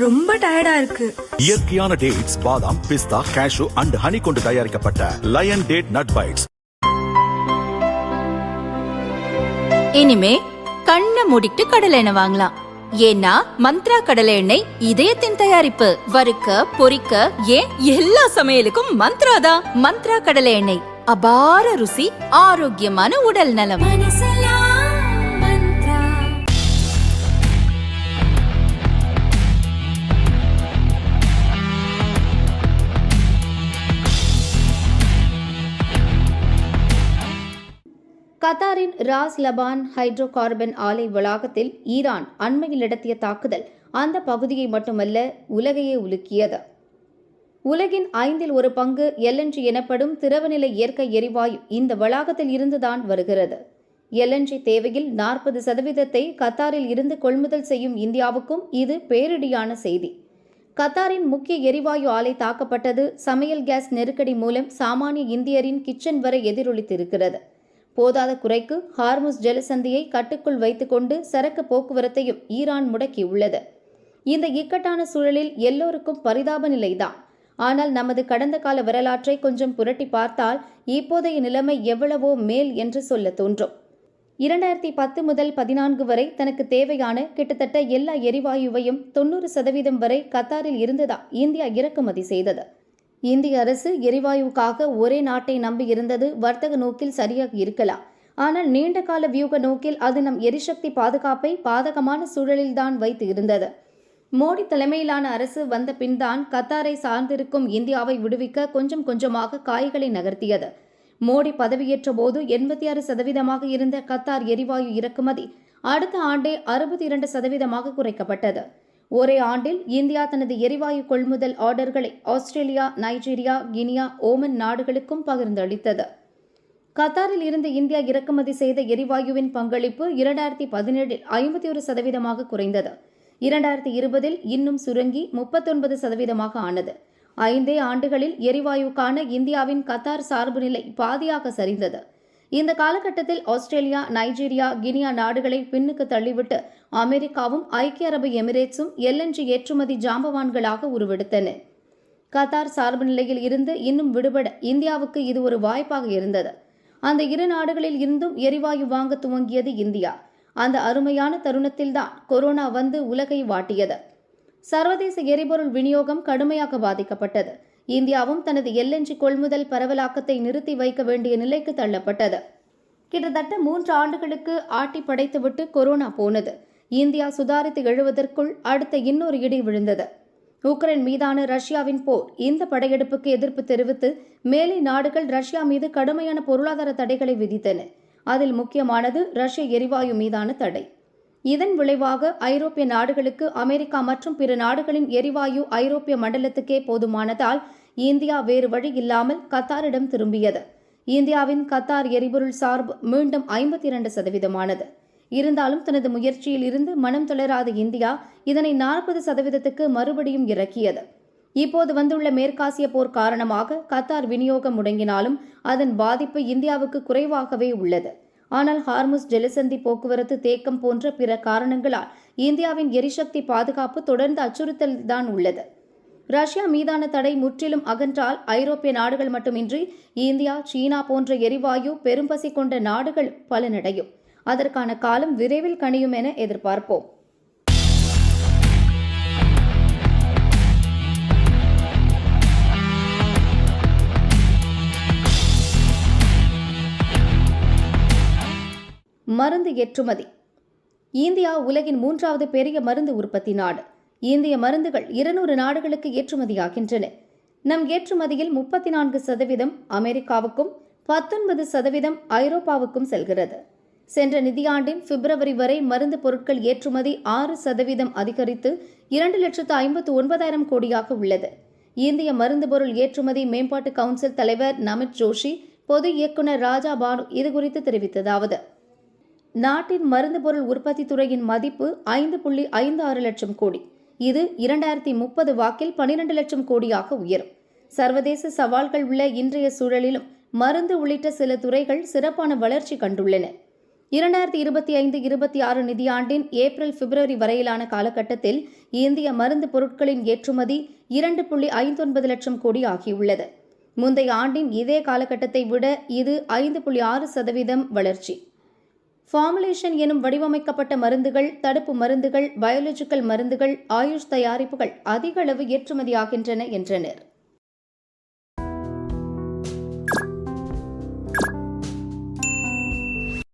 ரொம்ப டயர்டா இருக்கு. இயற்கையான டேட்ஸ், பாதாம், பிஸ்தா, கேஷு அண்ட் ஹனி கொண்டு தயாரிக்கப்பட்ட லயன் டேட் நட் பைட்ஸ். இனிமே கண்ணை மூடிட்டு கடலை எண்ணெய் வாங்கலாம். ஏன்னா மந்த்ரா கடலை எண்ணெய் இதயத்தின் தயாரிப்பு. வறுக்க, பொரிக்க, ஏன் எல்லா சமையலுக்கும் மந்த்ரா தான். மந்த்ரா கடலை எண்ணெய், அபார ருசி, ஆரோக்கியமான உடல் நலம். கத்தாரின் ராஸ் லபான் ஹைட்ரோ கார்பன் ஆலை வளாகத்தில் ஈரான் அண்மையில் நடத்திய தாக்குதல் அந்த பகுதியை மட்டுமல்ல, உலகையே உலுக்கியது. உலகின் 1/5 பங்கு LNG எனப்படும் திரவநிலை இயற்கை எரிவாயு இந்த வளாகத்தில் இருந்துதான் வருகிறது. LNG தேவையில் 40% கத்தாரில் இருந்து கொள்முதல் செய்யும் இந்தியாவுக்கும் இது பேரிடியான செய்தி. கத்தாரின் முக்கிய எரிவாயு ஆலை தாக்கப்பட்டது சமையல் கேஸ் நெருக்கடி மூலம் சாமானிய இந்தியரின் கிச்சன் வரை எதிரொலித்திருக்கிறது. போதாத குறைக்கு ஹார்முஸ் ஜலசந்தியை கட்டுக்குள் வைத்துக்கொண்டு சரக்கு போக்குவரத்தையும் ஈரான் முடக்கியுள்ளது. இந்த இக்கட்டான சூழலில் எல்லோருக்கும் பரிதாப நிலைதான். ஆனால் நமது கடந்த கால வரலாற்றை கொஞ்சம் புரட்டி பார்த்தால் இப்போதைய நிலைமை எவ்வளவோ மேல் என்று சொல்ல தோன்றும். 2010 முதல் 14 வரை தனக்கு தேவையான கிட்டத்தட்ட எல்லா எரிவாயுவையும் 90% வரை கத்தாரில் இருந்துதான் இந்தியா இறக்குமதி செய்தது. இந்திய அரசு எரிவாயுக்காக ஒரே நாட்டை நம்பி இருந்தது வர்த்தக நோக்கில் சரியாக இருக்கலாம். ஆனால் நீண்ட கால வியூக நோக்கில் அது நம் எரிசக்தி பாதுகாப்பை பாதகமான சூழலில்தான் வைத்து இருந்தது. மோடி தலைமையிலான அரசு வந்த பின்தான் கத்தாரை சார்ந்திருக்கும் இந்தியாவை விடுவிக்க கொஞ்சம் கொஞ்சமாக காய்களை நகர்த்தியது. மோடி பதவியேற்ற போது 86% இருந்த கத்தார் எரிவாயு இறக்குமதி அடுத்த ஆண்டே 62% குறைக்கப்பட்டது. ஒரே ஆண்டில் இந்தியா தனது எரிவாயு கொள்முதல் ஆர்டர்களை ஆஸ்திரேலியா, நைஜீரியா, கினியா, ஓமன் நாடுகளுக்கும் பகிர்ந்தளித்தது. கத்தாரில் இருந்து இந்தியா இறக்குமதி செய்த எரிவாயுவின் பங்களிப்பு 2017 51% குறைந்தது. 2020 இன்னும் சுருங்கி 39% ஆனது. 5 ஆண்டுகளில் எரிவாயுக்கான இந்தியாவின் கத்தார் சார்பு நிலை பாதியாக சரிந்தது. இந்த காலகட்டத்தில் ஆஸ்திரேலியா, நைஜீரியா, கினியா நாடுகளை பின்னுக்கு தள்ளிவிட்டு அமெரிக்காவும் ஐக்கிய அரபு எமிரேட்ஸும் LNG ஏற்றுமதி ஜாம்பவான்களாக உருவெடுத்தன. கத்தார் சார்பு நிலையில் இருந்து இன்னும் விடுபட இந்தியாவுக்கு இது ஒரு வாய்ப்பாக இருந்தது. அந்த 2 நாடுகளில் இருந்தும் எரிவாயு வாங்க துவங்கியது இந்தியா. அந்த அருமையான தருணத்தில்தான் கொரோனா வந்து உலகை வாட்டியது. சர்வதேச எரிபொருள் விநியோகம் கடுமையாக பாதிக்கப்பட்டது. இந்தியாவும் தனது LNG கொள்முதல் பரவலாக்கத்தை நிறுத்தி வைக்க வேண்டிய நிலைக்கு தள்ளப்பட்டது. கிட்டத்தட்ட 3 ஆண்டுகளுக்கு ஆட்டி படைத்துவிட்டு கொரோனா போனது. இந்தியா சுதாரித்து எழுவதற்குள் அடுத்த இன்னொரு இடி விழுந்தது. உக்ரைன் மீதான ரஷ்யாவின் போர். இந்த படையெடுப்புக்கு எதிர்ப்பு தெரிவித்து மேலை நாடுகள் ரஷ்யா மீது கடுமையான பொருளாதார தடைகளை விதித்தன. அதில் முக்கியமானது ரஷ்ய எரிவாயு மீதான தடை. இதன் விளைவாக ஐரோப்பிய நாடுகளுக்கு அமெரிக்கா மற்றும் பிற நாடுகளின் எரிவாயு ஐரோப்பிய மண்டலத்துக்கே போதுமானதால் இந்தியா வேறு வழி இல்லாமல் கத்தாரிடம் திரும்பியது. இந்தியாவின் கத்தார் எரிபொருள் சார்பு மீண்டும் 52% இருந்தாலும் தனது முயற்சியில் இருந்து மனம் தளராத இந்தியா இதனை 40%க்கு மறுபடியும் இறக்கியது. இப்போது வந்துள்ள மேற்காசிய போர் காரணமாக கத்தார் விநியோகம் முடங்கினாலும் அதன் பாதிப்பு இந்தியாவுக்கு குறைவாகவே உள்ளது. ஆனால் ஹார்முஸ் ஜலசந்தி போக்குவரத்து தேக்கம் போன்ற பிற காரணங்களால் இந்தியாவின் எரிசக்தி பாதுகாப்பு தொடர்ந்து அச்சுறுத்தல்தான் உள்ளது. ரஷ்யா மீதான தடை முற்றிலும் அகன்றால் ஐரோப்பிய நாடுகள் மட்டுமின்றி இந்தியா, சீனா போன்ற எரிவாயு பெரும்பசி கொண்ட நாடுகள் பலனடையும். அதற்கான காலம் விரைவில் கனியும் என எதிர்பார்ப்போம். மருந்து ஏற்றுமதி. இந்தியா உலகின் 3வது பெரிய மருந்து உற்பத்தி நாடு. இந்திய மருந்துகள் 200 நாடுகளுக்கு ஏற்றுமதியாகின்றன. நம் ஏற்றுமதியில் 34% அமெரிக்காவுக்கும் 19% ஐரோப்பாவுக்கும் செல்கிறது. சென்ற நிதியாண்டின் பிப்ரவரி வரை மருந்து பொருட்கள் ஏற்றுமதி 6% அதிகரித்து 2,59,000 கோடியாக உள்ளது. இந்திய மருந்து பொருள் ஏற்றுமதி மேம்பாட்டு கவுன்சில் தலைவர் நமித் ஜோஷி, பொது இயக்குநர் ராஜா பானு இதுகுறித்து தெரிவித்ததாவது: நாட்டின் மருந்து பொருள் உற்பத்தி துறையின் மதிப்பு 5.56 லட்சம் கோடி. இது 2030 வாக்கில் 12 லட்சம் கோடியாக உயரும். சர்வதேச சவால்கள் உள்ள இன்றைய சூழலிலும் மருந்து உள்ளிட்ட சில துறைகள் சிறப்பான வளர்ச்சி கண்டுள்ளன. 2025-26 நிதியாண்டின் ஏப்ரல் பிப்ரவரி வரையிலான காலகட்டத்தில் இந்திய மருந்து பொருட்களின் ஏற்றுமதி 2.59 லட்சம் கோடி ஆகியுள்ளது. முந்தைய ஆண்டின் இதே காலகட்டத்தை விட இது 5.6% வளர்ச்சி. ஃபார்முலேஷன் எனும் வடிவமைக்கப்பட்ட மருந்துகள், தடுப்பு மருந்துகள், பயாலஜிக்கல் மருந்துகள், ஆயுஷ் தயாரிப்புகள் அதிக அளவு ஏற்றுமதியாகின்றன என்றனர்.